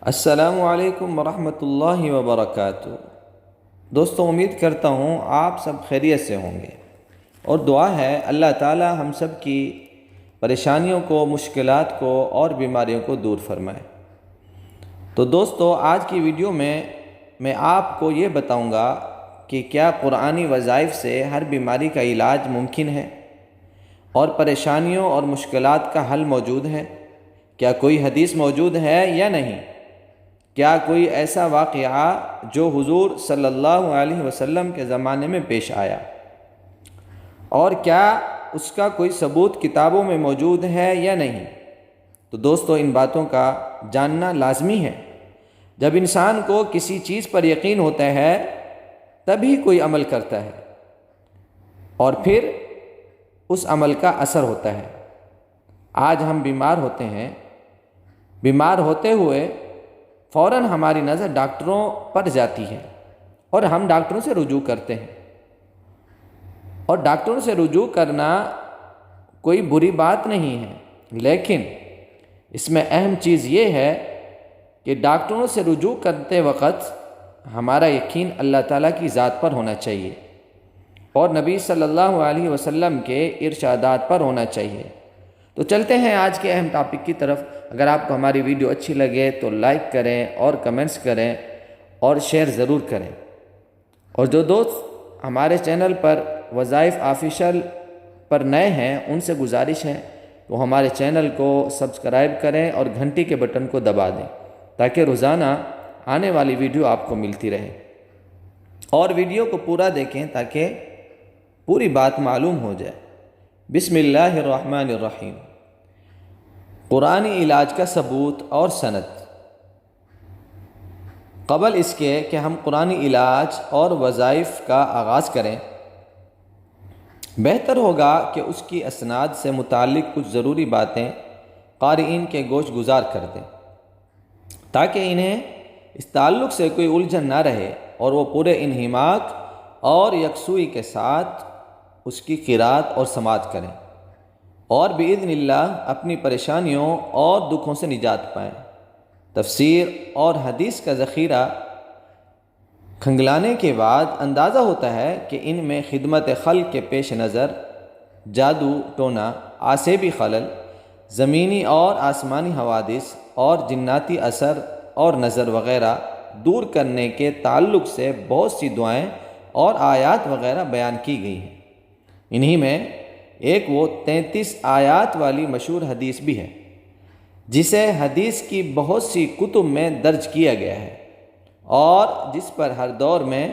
السلام علیکم ورحمۃ اللہ وبرکاتہ۔ دوستوں، امید کرتا ہوں آپ سب خیریت سے ہوں گے، اور دعا ہے اللہ تعالی ہم سب کی پریشانیوں کو، مشکلات کو اور بیماریوں کو دور فرمائے۔ تو دوستوں، آج کی ویڈیو میں آپ کو یہ بتاؤں گا کہ کیا قرآنی وظائف سے ہر بیماری کا علاج ممکن ہے، اور پریشانیوں اور مشکلات کا حل موجود ہے؟ کیا کوئی حدیث موجود ہے یا نہیں؟ کیا کوئی ایسا واقعہ جو حضور صلی اللہ علیہ وسلم کے زمانے میں پیش آیا، اور کیا اس کا کوئی ثبوت کتابوں میں موجود ہے یا نہیں؟ تو دوستو، ان باتوں کا جاننا لازمی ہے۔ جب انسان کو کسی چیز پر یقین ہوتا ہے تبھی کوئی عمل کرتا ہے، اور پھر اس عمل کا اثر ہوتا ہے۔ آج ہم بیمار ہوتے ہیں، بیمار ہوتے ہوئے فوراً ہماری نظر ڈاکٹروں پر جاتی ہے، اور ہم ڈاکٹروں سے رجوع کرتے ہیں۔ اور ڈاکٹروں سے رجوع کرنا کوئی بری بات نہیں ہے، لیکن اس میں اہم چیز یہ ہے کہ ڈاکٹروں سے رجوع کرتے وقت ہمارا یقین اللہ تعالیٰ کی ذات پر ہونا چاہیے، اور نبی صلی اللہ علیہ وسلم کے ارشادات پر ہونا چاہیے۔ تو چلتے ہیں آج کے اہم ٹاپک کی طرف۔ اگر آپ کو ہماری ویڈیو اچھی لگے تو لائک کریں اور کمنٹس کریں اور شیئر ضرور کریں، اور جو دوست ہمارے چینل پر وظائف آفیشل پر نئے ہیں ان سے گزارش ہے وہ ہمارے چینل کو سبسکرائب کریں اور گھنٹی کے بٹن کو دبا دیں، تاکہ روزانہ آنے والی ویڈیو آپ کو ملتی رہے، اور ویڈیو کو پورا دیکھیں تاکہ پوری بات معلوم ہو جائے۔ بسم اللہ الرحمن الرحیم۔ قرآنی علاج کا ثبوت اور سند۔ قبل اس کے کہ ہم قرآنی علاج اور وظائف کا آغاز کریں، بہتر ہوگا کہ اس کی اسناد سے متعلق کچھ ضروری باتیں قارئین کے گوش گزار کر دیں، تاکہ انہیں اس تعلق سے کوئی الجھن نہ رہے اور وہ پورے انہماک اور یکسوئی کے ساتھ اس کی قرات اور سماعت کریں، اور بإذن اللہ اپنی پریشانیوں اور دکھوں سے نجات پائیں۔ تفسیر اور حدیث کا ذخیرہ کھنگلانے کے بعد اندازہ ہوتا ہے کہ ان میں خدمت خلق کے پیش نظر جادو ٹونا، اعصابی خلل، زمینی اور آسمانی حوادث اور جناتی اثر اور نظر وغیرہ دور کرنے کے تعلق سے بہت سی دعائیں اور آیات وغیرہ بیان کی گئی ہیں۔ انہی میں ایک وہ 33 آیات والی مشہور حدیث بھی ہے، جسے حدیث کی بہت سی کتب میں درج کیا گیا ہے، اور جس پر ہر دور میں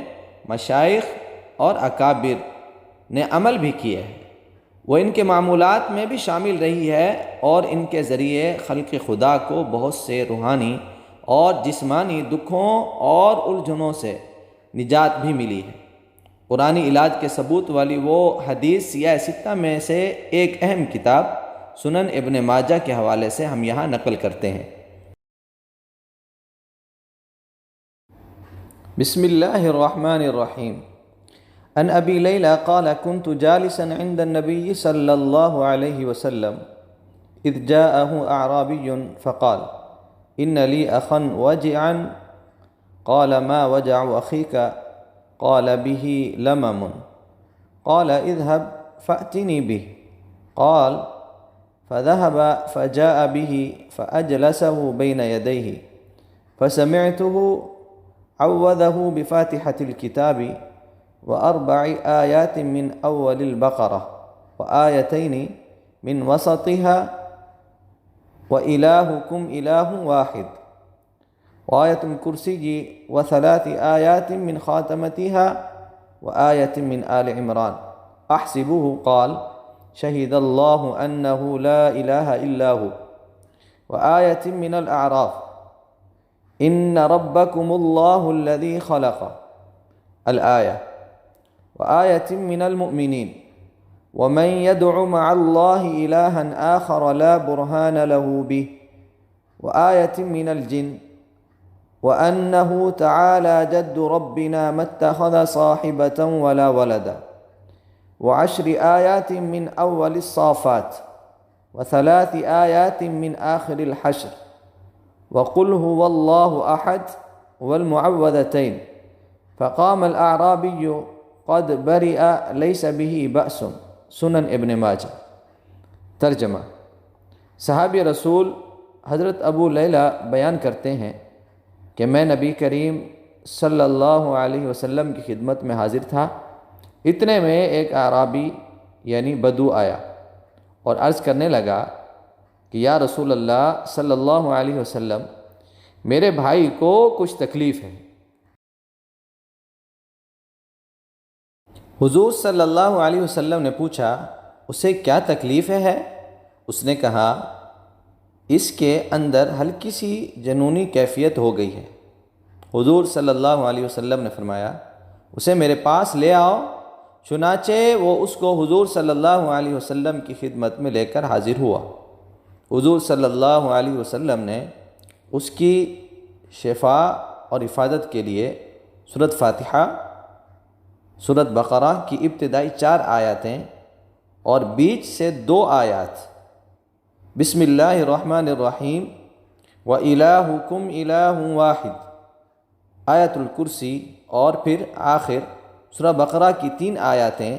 مشائخ اور اکابر نے عمل بھی کیا ہے۔ وہ ان کے معمولات میں بھی شامل رہی ہے، اور ان کے ذریعے خلق خدا کو بہت سے روحانی اور جسمانی دکھوں اور الجھنوں سے نجات بھی ملی ہے۔ قرآنی علاج کے ثبوت والی وہ حدیث سیاہ ستہ میں سے ایک اہم کتاب سنن ابن ماجہ کے حوالے سے ہم یہاں نقل کرتے ہیں۔ بسم اللہ الرحمن الرحیم۔ عن ابی لیلى قال كنت جالسا عند النبي صلی اللہ علیہ وسلم اذ جاءه اعرابی فقال ان لي اخا وجعا قال ما وجع اخيك قال به لمم قال اذهب فأتني به قال فذهب فجاء به فأجلسه بين يديه فسمعته عوذه بفاتحة الكتاب وأربع آيات من أول البقرة وآيتين من وسطها وإلهكم إله واحد وآية الكرسي وثلاث آيات من خاتمتها وآية من آل عمران أحسبه قال شهد الله أنه لا إله إلا هو وآية من الأعراف إن ربكم الله الذي خلق الآية وآية من المؤمنين ومن يدع مع الله إلها آخر لا برهان له به وآية من الجن وأنه تعالى جد ربنا ما اتخذ صاحبة ولا ولدا وعشر آيات من أول الصافات وثلاث آيات من آخر الحشر وقل هو الله أحد والمعوذتين فقام الأعرابي قد برئ ليس به بأس، سنن ابن ماجہ۔ ترجمہ: صحابی رسول حضرت ابو لیلہ بیان کرتے ہیں کہ میں نبی کریم صلی اللہ علیہ وسلم کی خدمت میں حاضر تھا، اتنے میں ایک اعرابی یعنی بدو آیا اور عرض کرنے لگا کہ یا رسول اللہ صلی اللہ علیہ وسلم، میرے بھائی کو کچھ تکلیف ہے۔ حضور صلی اللہ علیہ وسلم نے پوچھا، اسے کیا تکلیف ہے؟ اس نے کہا، اس کے اندر ہلکی سی جنونی کیفیت ہو گئی ہے۔ حضور صلی اللہ علیہ وسلم نے فرمایا، اسے میرے پاس لے آؤ۔ چنانچہ وہ اس کو حضور صلی اللہ علیہ وسلم کی خدمت میں لے کر حاضر ہوا۔ حضور صلی اللہ علیہ وسلم نے اس کی شفا اور حفاظت کے لیے سورۃ فاتحہ، سورۃ بقرہ کی ابتدائی 4 آیاتیں اور بیچ سے 2 آیات بسم اللہ الرحمن الرحیم وَإِلَٰهُكُمْ إِلَٰهٌ وَاحِدٌ، آیت الکرسی، اور پھر آخر سورہ بقرہ کی 3 آیاتیں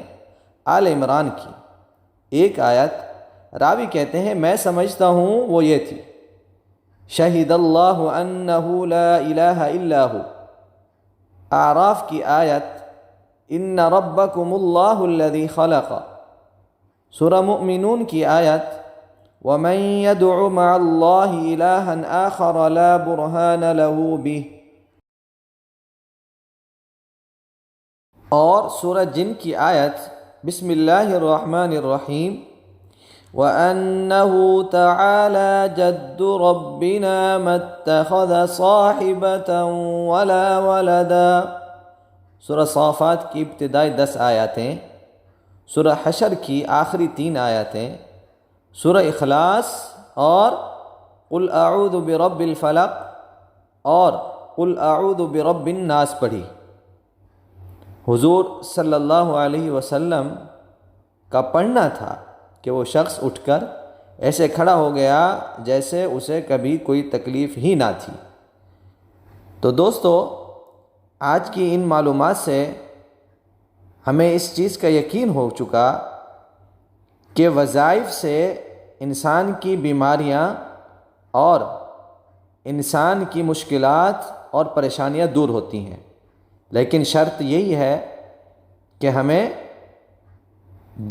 آل عمران کی 1 آیت۔ راوی کہتے ہیں میں سمجھتا ہوں وہ یہ تھی، شہید اللہ انہ لا الہ الا ہو۔ اعراف کی آیت ان ربکم اللہ الذی خلق۔ سورہ مؤمنون کی آیت ومن يدع مع اللہ الہا آخر لا برہان له به، اور سورہ جن کی آیت بسم اللہ الرحمن الرحیم وَأَنَّهُ تَعَالَى جَدُّ رَبِّنَا مَا اتَّخَذَ صَاحِبَةً وَلَا وَلَدًا۔ سورہ صافات کی ابتدائی 10 آیاتیں، سورہ حشر کی آخری 3 آیاتیں، سورہ اخلاص اور قُلْ أَعُوذُ بِرَبِّ الْفَلَقِ اور قُلْ أَعُوذُ بِرَبِّ النَّاسِ پڑھی۔ حضور صلی اللہ علیہ وسلم کا پڑھنا تھا کہ وہ شخص اٹھ کر ایسے کھڑا ہو گیا جیسے اسے کبھی کوئی تکلیف ہی نہ تھی۔ تو دوستو، آج کی ان معلومات سے ہمیں اس چیز کا یقین ہو چکا کہ وظائف سے انسان کی بیماریاں اور انسان کی مشکلات اور پریشانیاں دور ہوتی ہیں، لیکن شرط یہی ہے کہ ہمیں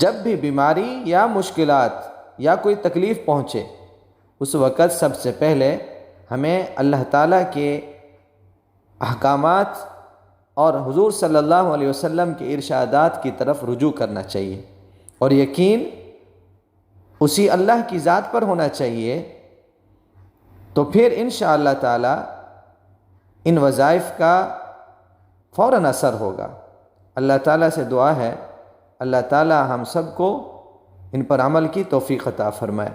جب بھی بیماری یا مشکلات یا کوئی تکلیف پہنچے اس وقت سب سے پہلے ہمیں اللہ تعالیٰ کے احکامات اور حضور صلی اللہ علیہ وسلم کے ارشادات کی طرف رجوع کرنا چاہیے، اور یقین اسی اللہ کی ذات پر ہونا چاہیے۔ تو پھر انشاءاللہ تعالیٰ ان وظائف کا فوراً اثر ہوگا۔ اللہ تعالیٰ سے دعا ہے اللہ تعالیٰ ہم سب کو ان پر عمل کی توفیق عطا فرمائے۔